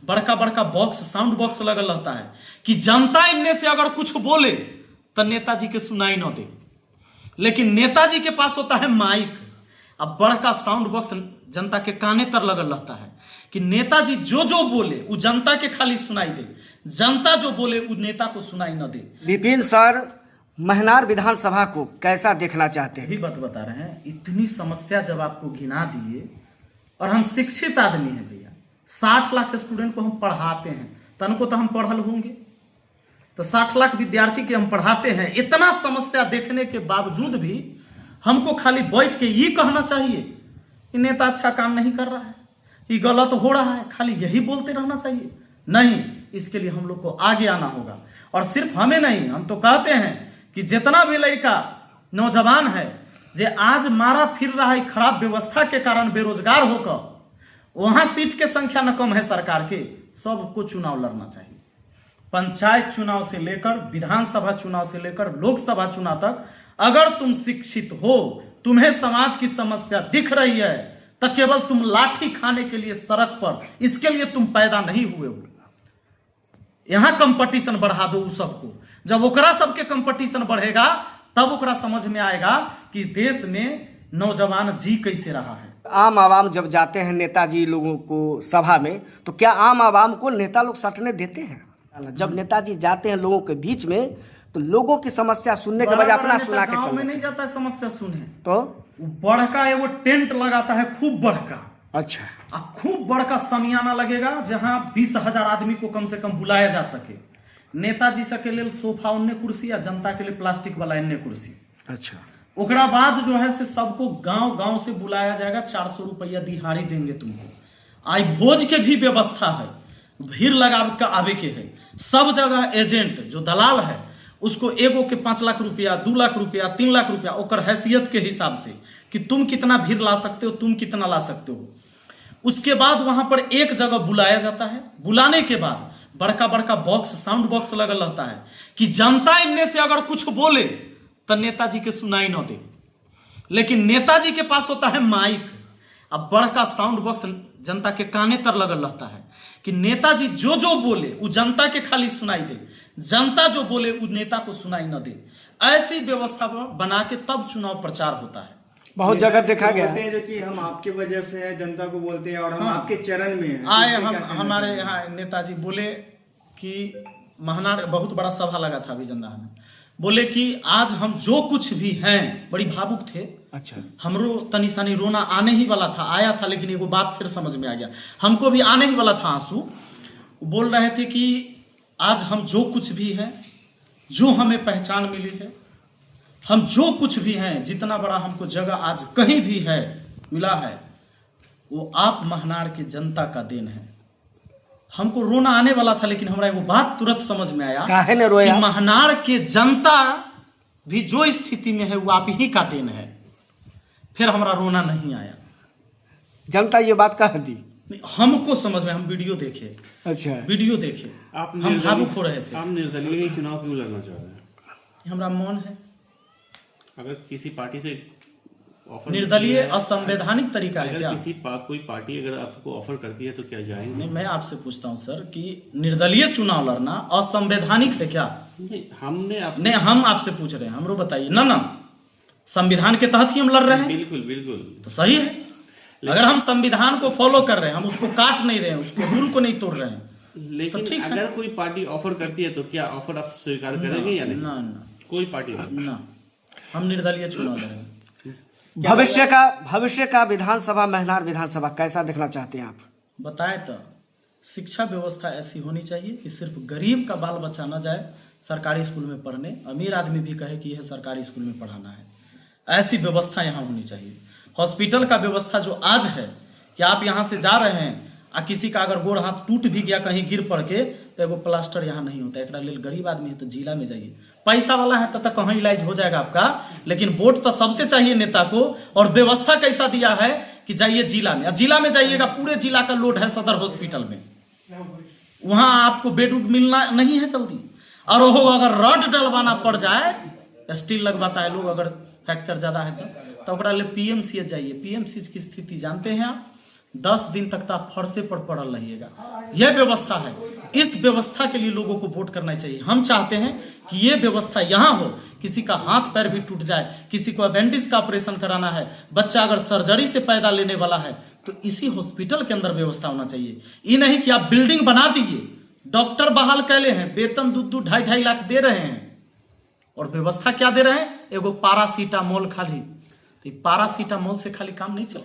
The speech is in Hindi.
बड़का बड़का बॉक्स, साउंड बॉक्स लगल रहता है कि जनता इनमें से अगर कुछ बोले तो नेताजी के सुनाई न दे। लेकिन नेताजी के पास होता है माइक, अब बड़का साउंड बॉक्स जनता के काने तर लगल रहता है कि नेताजी जो जो बोले वो जनता के खाली सुनाई दे, जनता जो बोले वो नेता को सुनाई न दे। विपिन सर महनार विधानसभा को कैसा देखना चाहते हैं? यही बात बता रहे हैं, इतनी समस्या जब आपको गिना दिए, और हम शिक्षित आदमी हैं भैया, 60 लाख स्टूडेंट को हम पढ़ाते हैं, तनको तो हम पढ़ल होंगे, तो 60 लाख विद्यार्थी के हम पढ़ाते हैं। इतना समस्या देखने के बावजूद भी हमको खाली बैठ के ये कहना चाहिए कि नेता अच्छा काम नहीं कर रहा है, ये गलत हो रहा है, खाली यही बोलते रहना चाहिए? नहीं, इसके लिए हम लोग को आगे आना होगा। और सिर्फ हमें नहीं, हम तो कहते हैं कि जितना भी लड़का नौजवान है जे आज मारा फिर रहा है खराब व्यवस्था के कारण बेरोजगार होकर, वहां सीट के संख्या न कम है सरकार के, सबको चुनाव लड़ना चाहिए। पंचायत चुनाव से लेकर विधानसभा चुनाव से लेकर लोकसभा चुनाव तक अगर तुम शिक्षित हो, तुम्हें समाज की समस्या दिख रही है, तो केवल तुम लाठी खाने के लिए सड़क पर, इसके लिए तुम पैदा नहीं हुए हो। यहां कंपटीशन बढ़ा दो उस सबको, जब ओकरा सबके कंपटीशन बढ़ेगा तब ओकरा समझ में आएगा कि देश में नौजवान जी कैसे रहा है। आम आवाम जब जाते हैं नेताजी लोगों को सभा में, तो क्या आम आवाम को नेता लोग सटने देते हैं? जब नेताजी जाते हैं लोगों के बीच में, तो लोगों की समस्या सुनने के बजाय अपना सुना के गांव में चलते नहीं जाता है समस्या सुने, तो बड़का एगो टेंट लगाता है खूब बड़का, अच्छा, खूब बड़का समियाना लगेगा जहां 20,000 आदमी को कम से कम बुलाया जा सके। नेताजी सब के लिए सोफा उन्ने कुर्सी, या जनता के लिए प्लास्टिक वाला इन्ने कुर्सी। अच्छा, ओकरा बाद जो है से सबको गांव गांव से बुलाया जाएगा, 400 रुपया दिहाड़ी देंगे तुमको। आई भोज के भी व्यवस्था है, भीड़ लगा के आवे के है, सब जगह एजेंट जो दलाल है उसको एगो के 5 लाख रुपया, 2 लाख रुपया, 3 लाख रुपया, ओकर हैसियत के हिसाब से कि तुम कितना भीड़ ला सकते हो, तुम कितना ला सकते हो। उसके बाद वहां पर एक जगह बुलाया जाता है, बुलाने के बाद बड़का बड़का बॉक्स, साउंड बॉक्स लगल रहता है कि जनता इनमें से अगर कुछ बोले तो नेताजी के सुनाई न दे। लेकिन नेताजी के पास होता है माइक, अब बड़का साउंड बॉक्स जनता के काने तर लगल रहता है कि नेताजी जो जो बोले वो जनता के खाली सुनाई दे, जनता जो बोले वो नेता को सुनाई न दे। ऐसी व्यवस्था बना के तब चुनाव प्रचार होता है। बहुत जगह देखा गया बोलते हैं जो कि हम आपकी वजह से जनता को बोलते हैं और हम आपके चरण में हैं। आए हमारे यहाँ नेताजी बोले कि महनार बहुत बड़ा सभा लगा था अभी जंदाहा में, बोले कि आज हम जो कुछ भी हैं, बड़ी भावुक थे। अच्छा, हमरो तनी सनी रोना आने ही वाला था, आया था, लेकिन एगो बात फिर समझ में आ गया, हमको भी आने ही वाला था आंसू। बोल रहे थे कि आज हम जो कुछ भी हैं, जो हमें पहचान मिली है, हम जो कुछ भी हैं, जितना बड़ा हमको जगह आज कहीं भी है मिला है, वो आप महनार के जनता का देन है। हमको रोना आने वाला था, लेकिन हमारा वो बात तुरंत समझ में आया, काहे ने रोया? कि महनार के जनता भी जो स्थिति में है वो आप ही का देन है। फिर हमारा रोना नहीं आया। जनता ये बात कह दी? हमको समझ में, हम वीडियो देखे, अच्छा, वीडियो देखे, हम भावुक हो रहे थे। आप निर्दलीय ही चुनाव क्यों लड़ना चाह रहे हैं? हमारा मन है, अगर किसी पार्टी से ऑफर, निर्दलीय असंवैधानिक तरीका है अगर क्या? कोई पार्टी अगर आपको ऑफर करती है तो क्या जाएंगे? नहीं, मैं आपसे पूछता हूं सर कि निर्दलीय चुनाव लड़ना असंवैधानिक है क्या? नहीं, हमने नहीं, हम आपसे पूछ रहे हैं, हमरो बताइए ना। ना, संविधान के तहत ही हम लड़ रहे हैं, बिल्कुल बिल्कुल, तो सही है। अगर हम संविधान को फॉलो कर रहे हैं, हम उसको काट नहीं रहे हैं, उसको रूल को नहीं तोड़ रहे हैं, लेकिन तो ठीक है। अगर कोई पार्टी ऑफर करती है तो क्या ऑफर आप स्वीकार करेंगे या नहीं? ना ना कोई पार्टी ना, हम निर्दलीय चुनाव लड़ेंगे। भविष्य का विधानसभा, महनार विधानसभा कैसा देखना चाहते हैं आप? बताए तो शिक्षा व्यवस्था ऐसी होनी चाहिए कि सिर्फ गरीब का बाल बच्चा न जाए सरकारी स्कूल में पढ़ने, अमीर आदमी भी कहे कि यह सरकारी स्कूल में पढ़ाना है, ऐसी व्यवस्था यहाँ होनी चाहिए। हॉस्पिटल का व्यवस्था जो आज है कि आप यहाँ से जा रहे हैं आ किसी का अगर गोड़ हाथ टूट भी गया कहीं गिर पड़ के, तो एगो प्लास्टर यहाँ नहीं होता। एक लेल गरीब आदमी है तो जिला में जाइए, पैसा वाला है तब तक कहीं इलाज हो जाएगा आपका, लेकिन वोट तो सबसे चाहिए नेता को। और व्यवस्था कैसा दिया है कि जाइए जिला में, अब जिला में जाइएगा, पूरे जिला का लोड है सदर हॉस्पिटल में, वहां आपको बेड उड मिलना नहीं है जल्दी। और वो अगर रड डलवाना पड़ जाए, स्टील लगवाता है लोग, अगर फ्रैक्चर ज्यादा है तो ओकरा ले पीएमसीएच जाइए। पीएमसीएच की स्थिति जानते हैं आप, 10 दिन तक तो आप फरसे पर पड़ल रहिएगा। यह व्यवस्था है, इस व्यवस्था के लिए लोगों को वोट करना चाहिए। हम चाहते हैं कि ये व्यवस्था यहाँ हो, किसी का हाथ पैर भी टूट जाए, किसी को अपेंडिक्स का ऑपरेशन कराना है, बच्चा अगर सर्जरी से पैदा लेने वाला है तो इसी हॉस्पिटल के अंदर व्यवस्था होना चाहिए। ये नहीं कि आप बिल्डिंग बना दीजिए, डॉक्टर बहाल कैले हैं, वेतन 2-2 2.5 लाख दे रहे हैं, और व्यवस्था क्या दे रहे हैं? एगो पैरासीटामोल खाली। तो पैरासीटामोल से खाली काम नहीं चला।